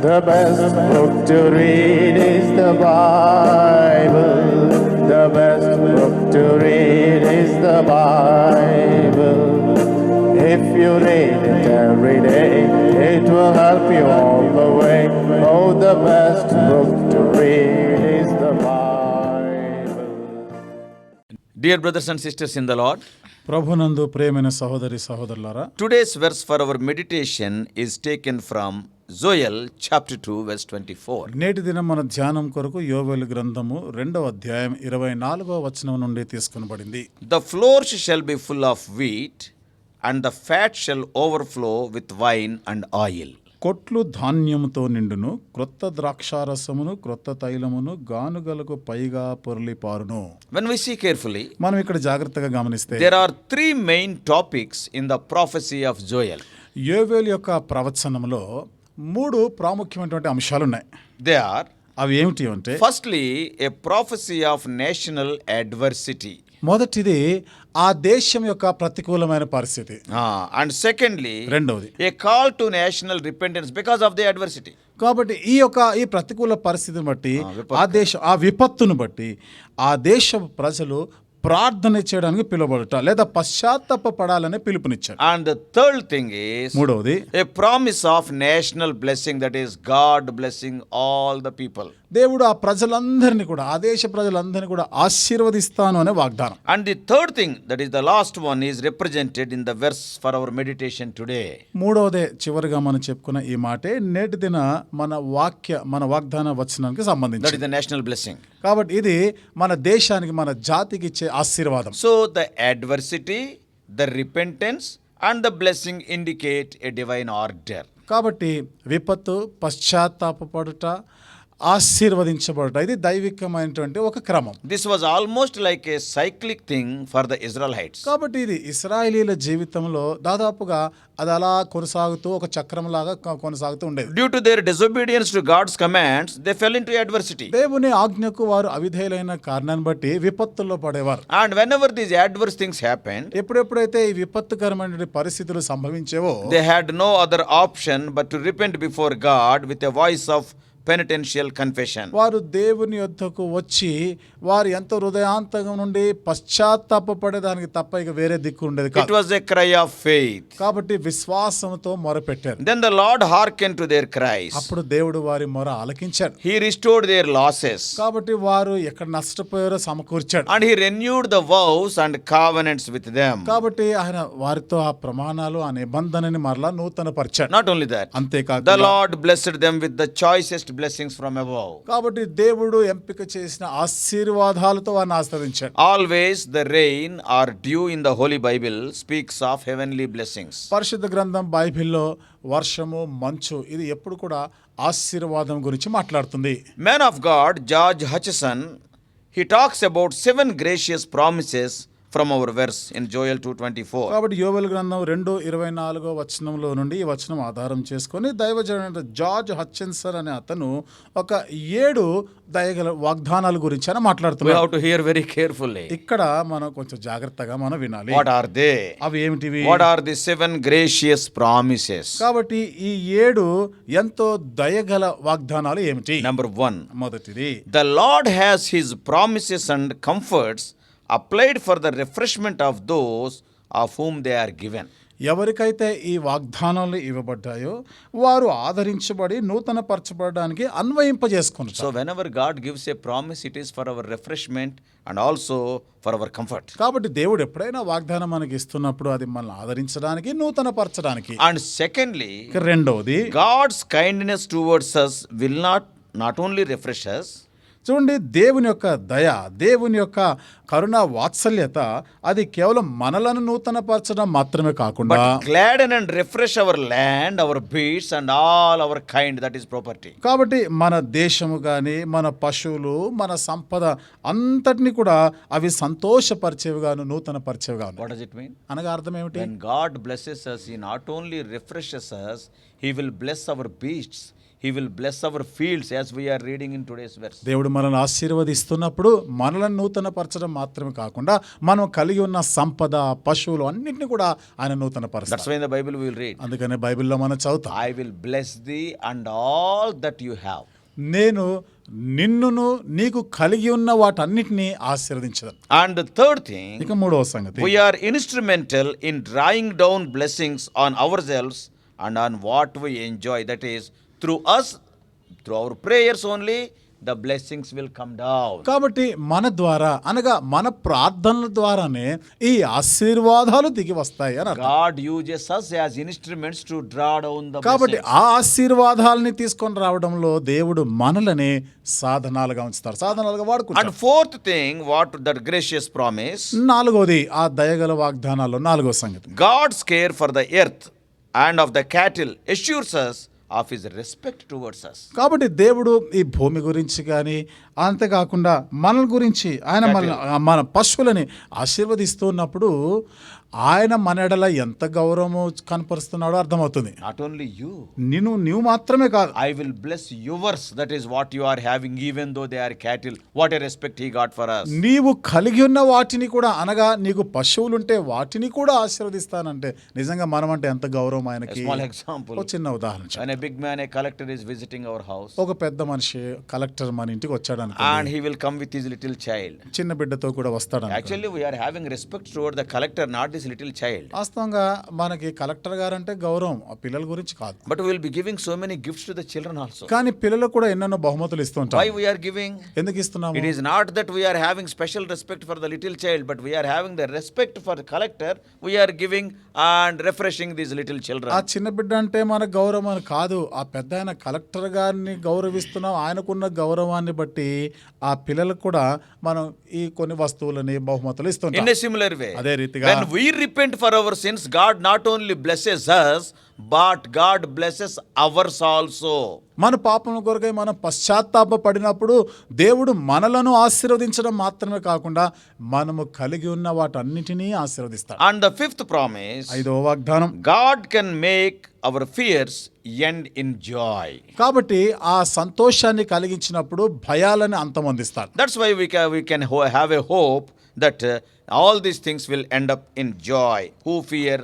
The best book to read is the Bible. The best book to read is the Bible. If you read it every day, it will help you all the way. Oh, the best book to read is the Bible. Dear brothers and sisters in the Lord, ప్రభునందు ప్రియమైన సహోదరి సహోదరులారా, today's verse for our meditation is taken from Joel chapter 2 verse 24. నేటి దినం మన ధ్యానం కొరకు యోవేలు గ్రంథము 2వ అధ్యాయం 24వ వచనం నుండి తీసుకొనబడింది. The floors shall be full of wheat, and the fat shall overflow with wine and oil. కొట్లు ధాన్యముతో నిండును, క్రొత్త ద్రాక్షారసమును క్రొత్త తైలమును గానుగలకు పైగా పొర్లి పారును. When we see carefully, మనం ఇక్కడ జాగ్రత్తగా గమనిస్తే there are three main topics in the prophecy of Joel. యోవేలు యొక్క ప్రవచనంలో 3 ప్రాముఖ్యమైనటువంటి అంశాలు ఉన్నాయి. They are, అవి ఏమిటి అంటే, firstly, a prophecy of national adversity. మొదటిది ఆ దేశం యొక్క ప్రతికూలమైన పరిస్థితి. And secondly, రెండవది a call to national repentance because of the adversity. కాబట్టి ఈ ప్రతికూల పరిస్థితిని బట్టి ఆ విపత్తును బట్టి ఆ దేశ ప్రజలు ప్రార్థన చేయడానికి పిలువబడట లేదా పశ్చాత్తాపపడాలనే పిలుపునిచ్చారు. And the third thing is మూడవది a promise of national blessing, that is God blessing all the people. దేవుడు ఆ ప్రజలందరినీ కూడా ఆ దేశ ప్రజలందరినీ కూడా ఆశీర్వదిస్తాను అనే వాగ్దానం. And the third thing, that is the last one, is represented in the verse for our meditation today. మూడవదే చివరిగా మనం చెప్పుకున్న ఈ మాటే నేటి దిన మన వాగ్దాన వచనానికి That సంబంధించి. is the national blessing. కాబట్టి ఇది మన దేశానికి మన జాతికి ఇచ్చే ఆశీర్వాదం. So the adversity, the repentance and the blessing indicate a divine order. కాబట్టి విపత్తు, పశ్చాత్తాపపడుట, ఆశీర్వదించబడుట, ఇది దైవికమైనటువంటి ఒక క్రమం. This was almost like a cyclic thing for the Israelites. కాబట్టి ఇది ఇశ్రాయేలీల జీవితంలో దాదాపుగా అది అలా కొనసాగుతూ ఒక చక్రంలాగా కొనసాగుతూ ఉండేది. Due to their disobedience to God's commands, they fell into adversity. దేవుని ఆజ్ఞకు వారు అవిధేయులైన కారణాన్ని బట్టి విపత్తుల్లో పడేవారు. And whenever these adverse things happened, ఎప్పుడెప్పుడైతే ఈ విపత్తుకరమైన పరిస్థితులు సంభవించేవో they had no other option but to repent before God with a voice of penitential confession. వారు దేవుని యొద్దకు వచ్చి వారు ఎంతో హృదయాంతరం నుండి పశ్చాత్తాపపడేదానికి తప్ప ఇక వేరే దిక్కు ఉండేది It కాదు. was a cry of faith. కాబట్టి విశ్వాసంతో మొరపెట్టారు. Then the Lord hearkened to their cries. అప్పుడు దేవుడు వారి మొర ఆలకించాడు. He restored their losses. కాబట్టి వారు ఎక్కడ నష్టపోయారో సమకూర్చాడు. And he renewed the vows and covenants with them. కాబట్టి ఆయన వారితో ఆ ప్రమాణాలు ఆ నిబంధనని మరలా నూతన పరిచాడు. Not only that, అంతేకాదు the Lord blessed them with the choicest blessings from above. కాబట్టి దేవుడు ఎంపిక చేసిన ఆశీర్వాదాలతో వారిని ఆశీర్వదించాడు. Always the rain or dew in the Holy Bible speaks of heavenly blessings. పరిశుద్ధ గ్రంథం బైబిల్లో వర్షము, మంచు ఇది ఎప్పుడు కూడా ఆశీర్వాదం గురించి మాట్లాడుతుంది. Man of God, George Hutchison, he talks about 7 gracious promises from our verse in Joel 2:24. కాబట్టి యోవేలు గ్రంథం 2:24 వచనంలో నుండి ఈ వచనం ఆధారం చేసుకొని దైవజనుడు జార్జ్ హచ్కిన్సన్ అనే అతను ఒక 7 దయగల వాగ్దానాల గురించి అని We మాట్లాడుతున్నారు. have to hear very carefully. ఇక్కడ మనం కొంచెం జాగ్రత్తగా మనం వినాలి. What are they? అవి ఏమిటివి? What are the 7 gracious promises? కాబట్టి ఈ 7 ఎంతో దయగల వాగ్దానాలు ఏమిటి? Number 1. మొదటిది, The Lord has his promises and comforts applied for the refreshment of those of whom they are given. ఎవరికైతే ఈ వాగ్దానాలు ఇవ్వబడ్డాయో వారు ఆదరించబడి నూతన పరచబడడానికి అన్వయింపజేసుకుంటారు. So whenever God gives a promise, it is for our refreshment and also for our comfort. కాబట్టి దేవుడు ఎప్పుడైనా వాగ్దానం మనకి ఇస్తున్నప్పుడు అది మనల్ని ఆదరించడానికి, నూతన పరచడానికి. And secondly, రెండవది, God's kindness towards us will not only refresh us, చూడండి, దేవుని యొక్క దయ, దేవుని యొక్క కరుణ వాత్సల్యత అది కేవలం మనలను నూతనపరచడం మాత్రమే కాకుండా but gladden and refresh our land, our beasts and all our kind, that is property. కాబట్టి మన దేశము కానీ, మన పశువులు, మన సంపద అంతటిని కూడా అవి సంతోషపరిచేవిగాను, నూతన పరిచేవిగాను. What does it mean? అనగా అర్థం ఏమిటి? When God blesses us, He not only refreshes us, He will bless our beasts, He will bless our fields as we are reading in today's verse. దేవుడు మనల్ని ఆశీర్వదిస్తున్నప్పుడు మనల్ని నూతన పరచడం మాత్రమే కాకుండా మనం కలిగి ఉన్న సంపద, పశువులు అన్నింటినీ కూడా ఆయన నూతన That's పరుస్తాడు. why in the Bible we will read, అందుకనే బైబిల్లో మనం చదువుతాం, I will bless thee and all that you have. నేను నిన్నును నీకు కలిగి ఉన్న వాటన్నిటినీ ఆశీర్వదించదు. And the third thing, ఇక మూడవ సంగతి, we are instrumental in drawing down blessings on ourselves and on what we enjoy. That is, through us, through our prayers only, the blessings will come down. కాబట్టి మన ద్వారా అనగా మన ప్రార్థనల ద్వారానే ఈ ఆశీర్వాదాలు దిగి వస్తాయి అని అర్థం. God uses us as instruments to draw down the కాబట్టి blessings. ఆ ఆశీర్వాదాలని తీసుకొని రావడంలో దేవుడు మనల్ని సాధనాలుగా ఉంచుతారు, సాధనాలుగా And వాడుకుంటారు. fourth thing, what that gracious promise, నాలుగోది ఆ దయగల వాగ్దానాల్లో నాలుగో సంగతి, God's care for the earth and of the cattle assures us of his respect towards us. కాబట్టి దేవుడు ఈ భూమి గురించి కానీ అంతేకాకుండా మన గురించి ఆయన మన పశువులని ఆశీర్వదిస్తున్నప్పుడు ఆయన మన ఎడల ఎంత గౌరవము కనపరుస్తున్నాడో అర్థమవుతుంది. Not only you, నీవు మాత్రమే కాదు, I will bless yours. That is what you are having, even though they are cattle. What a respect he got for us. నీవు కలిగి ఉన్న వాటిని కూడా అనగా నీకు పశువులుంటే వాటిని కూడా ఆశీర్వదిస్తానంటే నిజంగా మనం అంటే ఎంత గౌరవం A ఆయనకి. small example. ఒక చిన్న ఉదాహరణ చెప్పు. When a big man, a collector is visiting our house, ఒక పెద్ద మనిషి కలెక్టర్ మన ఇంటికి వచ్చాడు and అనుకోండి, he will come with his little child. చిన్న బిడ్డతో కూడా వస్తాడు అనుకోండి. Actually, we are having respect toward the collector, not this little child. వాస్తవంగా మనకి కలెక్టర్ గారు అంటే గౌరవం ఆ పిల్లల గురించి కాదు, But we will be giving so many gifts to the children also. కానీ పిల్లలకు కూడా ఎన్నెన్నో బహుమతులు ఇస్తుంటాం. Why we are giving? ఎందుకు ఇస్తున్నాము? It is not that we are having special respect for the little child, but we are having the respect for the collector. We are giving and refreshing these little children. ఆ చిన్న బిడ్డ అంటే మన గౌరవం అని కాదు, ఆ పెద్ద ఆయన కలెక్టర్ గారిని గౌరవిస్తున్నాం. ఆయనకున్న గౌరవాన్ని బట్టి ఆ పిల్లలకు కూడా మనం ఈ కొన్ని వస్తువులని బహుమతులు In ఇస్తుంటాం. a similar way, అదే రీతిగా when we repent for our sins, God not only blesses us, but God blesses ours also. మన పాపం కొరకై మనం పశ్చాత్తాప పడినప్పుడు దేవుడు మనలను ఆశీర్వదించడం మాత్రమే కాకుండా మనము కలిగి ఉన్న వాటన్నిటినీ ఆశీర్వదిస్తాడు. And the fifth promise, ఐదవ వాగ్దానం, God can make our fears end in joy. కాబట్టి ఆ సంతోషాన్ని కలిగించినప్పుడు భయాలను అంతమొందిస్తాడు. That's why we can have a hope that all these things will end up in joy who fear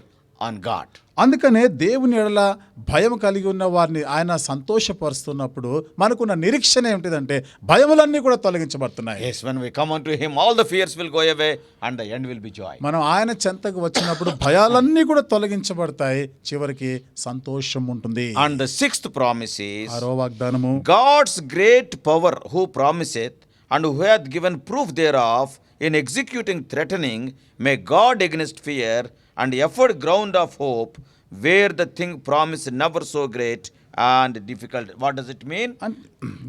on God. అందుకనే దేవుని ఎడల భయం కలిగి ఉన్న వారిని ఆయన సంతోషపరుస్తున్నప్పుడు మనకున్న నిరీక్షణ ఏమిటిదంటే భయములన్నీ కూడా తొలగించబడుతున్నాయి. Yes, when we come unto him, all the fears will go away and the end will be joy. మనం ఆయన చెంతకు వచ్చినప్పుడు భయాలన్నీ కూడా తొలగించబడతాయి, చివరికి సంతోషం ఉంటుంది. And the sixth promise is, ఆరో వాగ్దానము, God's great power who promiseth and who hath given proof thereof in executing threatening, may God against fear and effort ground of hope, where the thing promised never so great and difficult. What does it mean?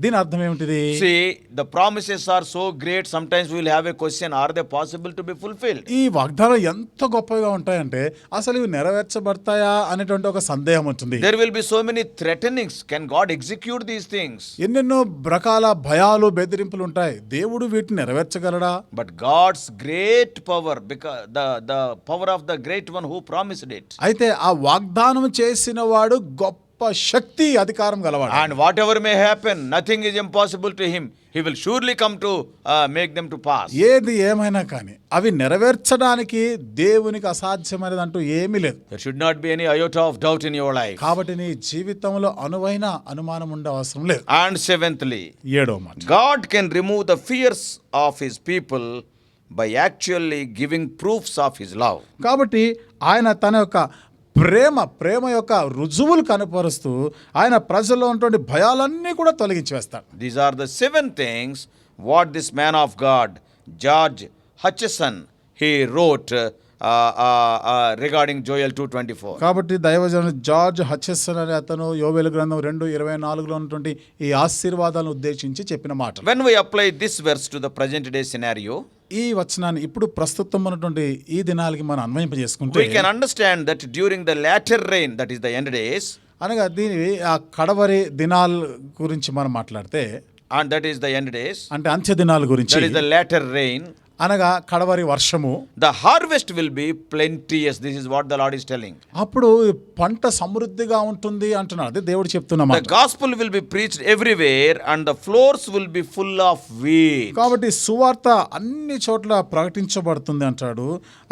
దీని అర్థం ఏమిటిది? See, the promises are so great, sometimes we will have a question, are they possible to be fulfilled? ఈ వాగ్దానాలు ఎంత గొప్పగా ఉంటాయంటే అసలు ఇవి నెరవేర్చబడతాయా అనేటువంటి ఒక సందేహం ఉంటుంది. There will be so many threatenings. Can God execute these things? ఎన్నెన్నో రకాల భయాలు, బెదిరింపులు ఉంటాయి. దేవుడు వీటిని నెరవేర్చగలడా? But God's great power, because the power of the great one who promised it. అయితే ఆ వాగ్దానం చేసిన వాడు గొప్ప శక్తి, అధికారం గలవాడు. And whatever may happen, nothing is impossible to him. He will surely come to make them to pass. ఏది ఏమైనా కానీ అవి నెరవేర్చడానికి దేవునికి అసాధ్యమైనది అంటూ ఏమీ లేదు. There should not be any iota of doubt in your life. కాబట్టి నీ జీవితంలో అనువైన అనుమానం ఉండే అవసరం లేదు. And seventhly, ఏడో మాట, God can remove the fears of his people by actually giving proofs of his love. కాబట్టి ఆయన తన యొక్క ప్రేమ యొక్క రుజువులు కనపరుస్తూ ఆయన ప్రజల్లో ఉన్నటువంటి భయాలన్నీ కూడా తొలగించి వేస్తాడు. These are the 7 things what this man of God, George Hutchison, he wrote regarding Joel 2:24. కాబట్టి దైవజనుడు జార్జ్ హచెసన్ అనే అతను యోవేలు గ్రంథం 2:24లో ఉన్నటువంటి ఈ ఆశీర్వాదాలను ఉద్దేశించి చెప్పిన మాట. When we apply this verse to the present day scenario, ఈ వచనాన్ని ఇప్పుడు ప్రస్తుతం ఉన్నటువంటి ఈ దినాలకి మనం అన్వయింపజేసుకుంటే we can understand that during the latter rain, that is the end days, అనగా దీని ఆ కడవరి దినాల గురించి మనం మాట్లాడితే, and that is the end days, అంటే అంత్య దినాల గురించి, that is the latter rain, అనగా కడవరి వర్షము, the harvest will be plenteous. This is what the Lord is telling. అప్పుడు పంట సమృద్ధిగా ఉంటుంది అంటున్నాడు. అదే దేవుడు చెప్తున్నా The gospel will be preached everywhere and the floors will be full of wheat. కాబట్టి సువార్త అన్ని చోట్ల ప్రకటించబడుతుంది అంటాడు.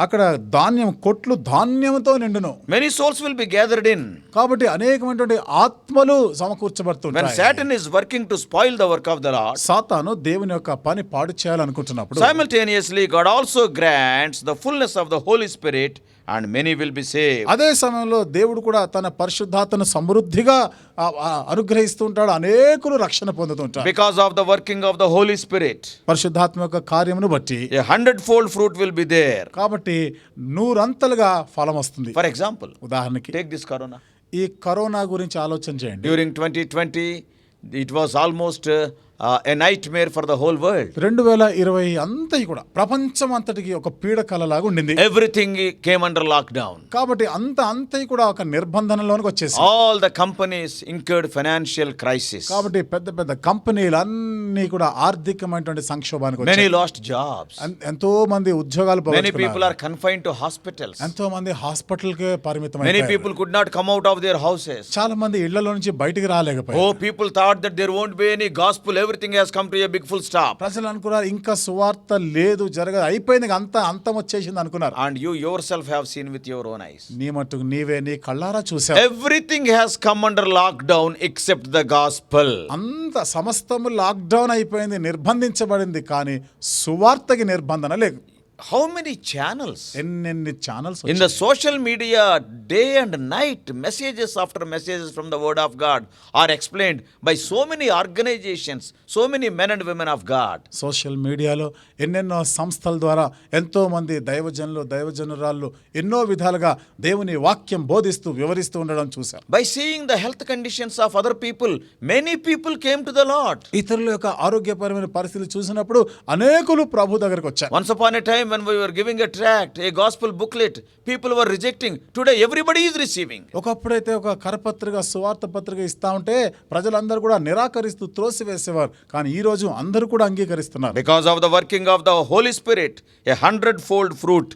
అక్కడ ధాన్యం కొట్లు ధాన్యంతో నిండును. Many souls will be gathered in. కాబట్టి అనేకమైనటువంటి ఆత్మలు When సమకూర్చబడుతుంటాయి. Satan is working to spoil the work of the Lord, సాతాను దేవుని యొక్క పని పాడు చేయాలనుకుంటున్నప్పుడు simultaneously God also grants the fullness of the Holy Spirit and many will be saved. అదే సమయంలో దేవుడు కూడా తన పరిశుద్ధాత్మను సమృద్ధిగా అనుగ్రహిస్తూ ఉంటాడు. అనేకులు రక్షణ పొందుతుంటారు Because of the working of the Holy Spirit, పరిశుద్ధాత్మ యొక్క కార్యమును బట్టి. a 100-fold fruit will be there. కాబట్టి నూరంతలుగా ఫలం వస్తుంది. For example, ఉదాహరణకి take this corona. ఈ కరోనా గురించి ఆలోచన చేయండి. During 2020, it was almost a nightmare for the whole world. 2020 అంతా కూడా ప్రపంచం అంతటికి ఒక పీడకలలాగా ఉండింది. Everything came under lockdown. కాబట్టి అంతా కూడా ఒక నిర్బంధనలోనికి వచ్చేసి All the companies incurred financial crisis. కాబట్టి పెద్ద కంపెనీలు అన్ని కూడా ఆర్థికమైనటువంటి సంక్షోభానికి వచ్చాయి. Many lost jobs. ఎంతో మంది ఉద్యోగాలు Many people పోగొట్టుకున్నారు. are confined to hospitals. ఎంతో మంది హాస్పిటల్కే Many పరిమితమైపోయారు. people could not come out of their houses. చాలా మంది ఇళ్లలో నుంచి బయటికి రాలేకపోయారు. Oh, people thought that there won't be any gospel. Everything has come to a big full stop. ప్రజలు అనుకున్నారు ఇంకా సువార్త లేదు, జరగదు, అయిపోయింది, అంతం వచ్చేసింది అనుకున్నారు. And you yourself have seen with your own eyes. నీ మట్టుకు నీవే నీ కళ్ళారా చూసావు. Everything has come under lockdown except the gospel. అంత సమస్తము లాక్డౌన్ అయిపోయింది, నిర్బంధించబడింది, కానీ సువార్తకి నిర్బంధన లేదు. How many channels? ఎన్నెన్ని channels In the social media, day and night, messages after messages from the word of God are explained by so many organizations, so many men and women of God. Social మీడియాలో ఎన్నెన్నో సంస్థల ద్వారా ఎంతో మంది దైవజనురాళ్ళు ఎన్నో విధాలుగా దేవుని వాక్యం బోధిస్తూ వివరిస్తూ ఉండడం చూశాం. By seeing the health conditions of other people, many people came to the Lord. ఇతరుల యొక్క ఆరోగ్యపరమైన పరిస్థితులు చూసినప్పుడు అనేకులు ప్రభు దగ్గరికి వచ్చారు. Once upon a time when we were giving a tract, a gospel booklet, people were rejecting. Today everybody is receiving. ఒకప్పుడైతే ఒక కరపత్రిక సువార్త పత్రిక ఇస్తా ఉంటే ప్రజలందరూ కూడా నిరాకరిస్తూ త్రోసివేసేవారు, కానీ ఈ రోజు అందరూ కూడా అంగీకరిస్తున్నారు. Because of the working of the Holy Spirit, a 100-fold fruit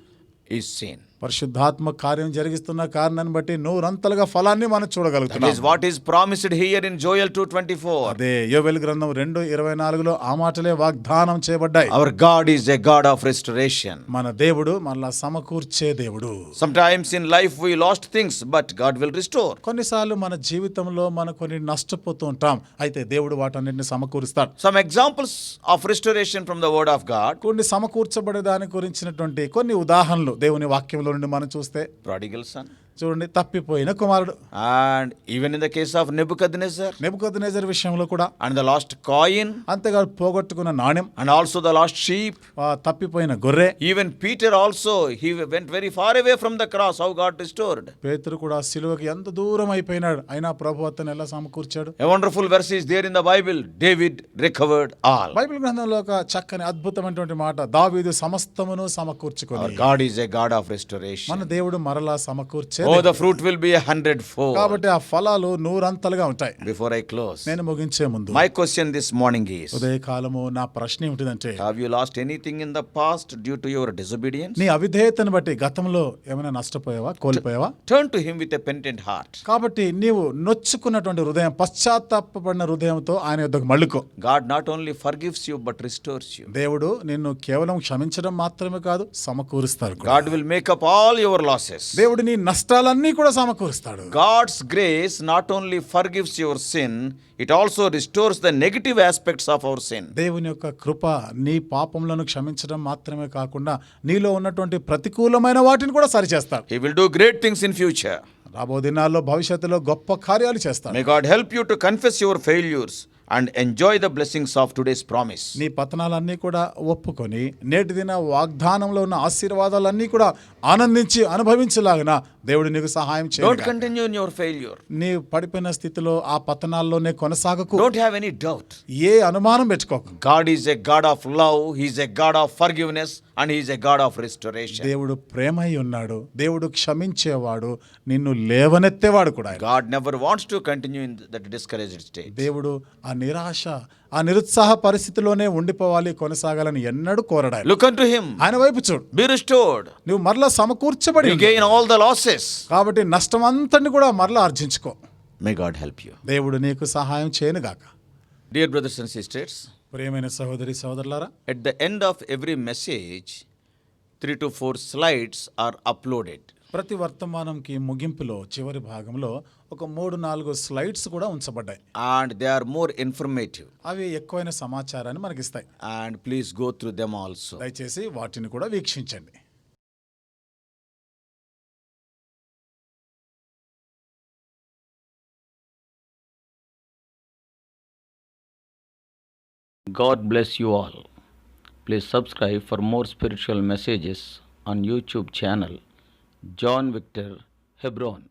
is seen. పరిశుద్ధాత్మ కార్యం జరిగిస్తున్న కారణాన్ని బట్టి నూరంతలుగా ఫలాన్ని మనం That చూడగలుగుతున్నాం. is what is promised here in Joel 2:24. అదే యోవేలు గ్రంథం 2:24లో ఆ మాటలే వాగ్దానం చేయబడ్డాయి. Our God is a God of restoration. మన దేవుడు మనలా సమకూర్చే దేవుడు. Sometimes in life we lost things, but God will restore. కొన్నిసార్లు మన జీవితంలో మనం కొన్ని నష్టపోతూ ఉంటాం, అయితే దేవుడు వాటన్నిటిని సమకూరుస్తాడు. Some examples of restoration from the word of God. కొన్ని సమకూర్చబడే దాని గురించినటువంటి కొన్ని ఉదాహరణలు దేవుని వాక్యంలో నుండి మనం చూస్తే, Prodigal son. చూడండి, తప్పిపోయిన కుమారుడు, And even in the case of Nebuchadnezzar. Nebuchadnezzar విషయంలో కూడా, And the lost coin. అంతేకాదు పోగొట్టుకున్న నాణ్యం, And also the lost sheep. తప్పిపోయిన గొర్రె. Even Peter also, he went very far away from the cross. How God restored. పేతురు కూడా సిలువకి ఎంత దూరం అయిపోయినాడు, అయినా ప్రభు అతను ఎలా సమకూర్చాడు. A wonderful verse is there in the Bible. David recovered all. Bible గ్రంథంలో ఒక చక్కని అద్భుతమైనటువంటి మాట, దావీదు సమస్తమును సమకూర్చుకొని. Our God is a God of restoration. మన దేవుడు మరలా సమకూర్చే. Oh, the fruit will be 100-fold. కాబట్టి ఆ ఫలాలు నూరంతలుగా ఉంటాయి. Before I close, నేను ముగించే ముందు my question this morning is, ఉదయకాలము నా ప్రశ్న ఏమిటిదంటే, have you lost anything in the past due to your disobedience? నీ అవిధేయతను బట్టి గతంలో ఏమైనా నష్టపోయావా, కోల్పోయావా? Turn to him with a penitent heart. కాబట్టి నీవు నొచ్చుకున్నటువంటి హృదయం, పశ్చాత్తాపపడిన హృదయంతో ఆయన యొద్దకు మళ్ళుకో. God not only forgives you but restores you. దేవుడు నిన్ను కేవలం క్షమించడం మాత్రమే కాదు, సమకూరుస్తాడు కూడా. God will make up all your losses. దేవుడు నీ నష్టాలన్నీ కూడా సమకూరుస్తాడు. God's grace not only forgives your sin, it also restores the negative aspects of our sin. దేవుని యొక్క కృప నీ పాపములను క్షమించడం మాత్రమే కాకుండా నీలో ఉన్నటువంటి ప్రతికూలమైన వాటిని కూడా సరిచేస్తాడు. He will do great things in future. రాబో దినాల్లో భవిష్యత్తులో గొప్ప కార్యాలు చేస్తాడు. May God help you to confess your failures and enjoy the blessings of today's promise. నీ పతనాలన్నీ కూడా ఒప్పుకొని నేటి దిన వాగ్దానంలో ఉన్న ఆశీర్వాదాలన్నీ కూడా ఆనందించి అనుభవించలాగిన దేవుడు నీకు సహాయం Don't చేయాలి. continue in your failure. నీ పడిపోయిన స్థితిలో ఆ పతనాల్లోనే కొనసాగకు. Don't have any doubt. ఏ అనుమానం పెట్టుకోకు. God is a God of love, He is a God of forgiveness, and He is a God of restoration. దేవుడు ప్రేమై ఉన్నాడు, దేవుడు క్షమించేవాడు, నిన్ను లేవనెత్తేవాడు కూడా ఆయన. God never wants to continue in that discouraged state. దేవుడు ఆ నిరాశ, ఆ నిరుత్సాహ పరిస్థితిలోనే ఉండిపోవాలి, కొనసాగాలని ఎన్నడూ కోరడాలి. Look unto him. ఆయన వైపు చూడు. Be restored. నువ్వు మరలా సమకూర్చబడి ఉన్నావు. Regain all the losses. కాబట్టి నష్టం అంతని కూడా మరలా ఆర్జించుకో. May God help you. దేవుడు నీకు సహాయం చేయనుగాక. Dear brothers and sisters, ప్రియమైన సహోదరి సహోదరులారా, at the end of every message, 3 to 4 slides are uploaded. ప్రతి వర్తమానంకి ముగింపులో చివరి భాగంలో ఒక 3-4 స్లైడ్స్ కూడా ఉంచబడ్డాయి. And they are more informative. అవి ఎక్కువైన సమాచారాన్ని మనకిస్తాయి. And please go through them also. దయచేసి వాటిని కూడా వీక్షించండి. God bless you all. Please subscribe for more spiritual messages on YouTube channel John Victor Hebron.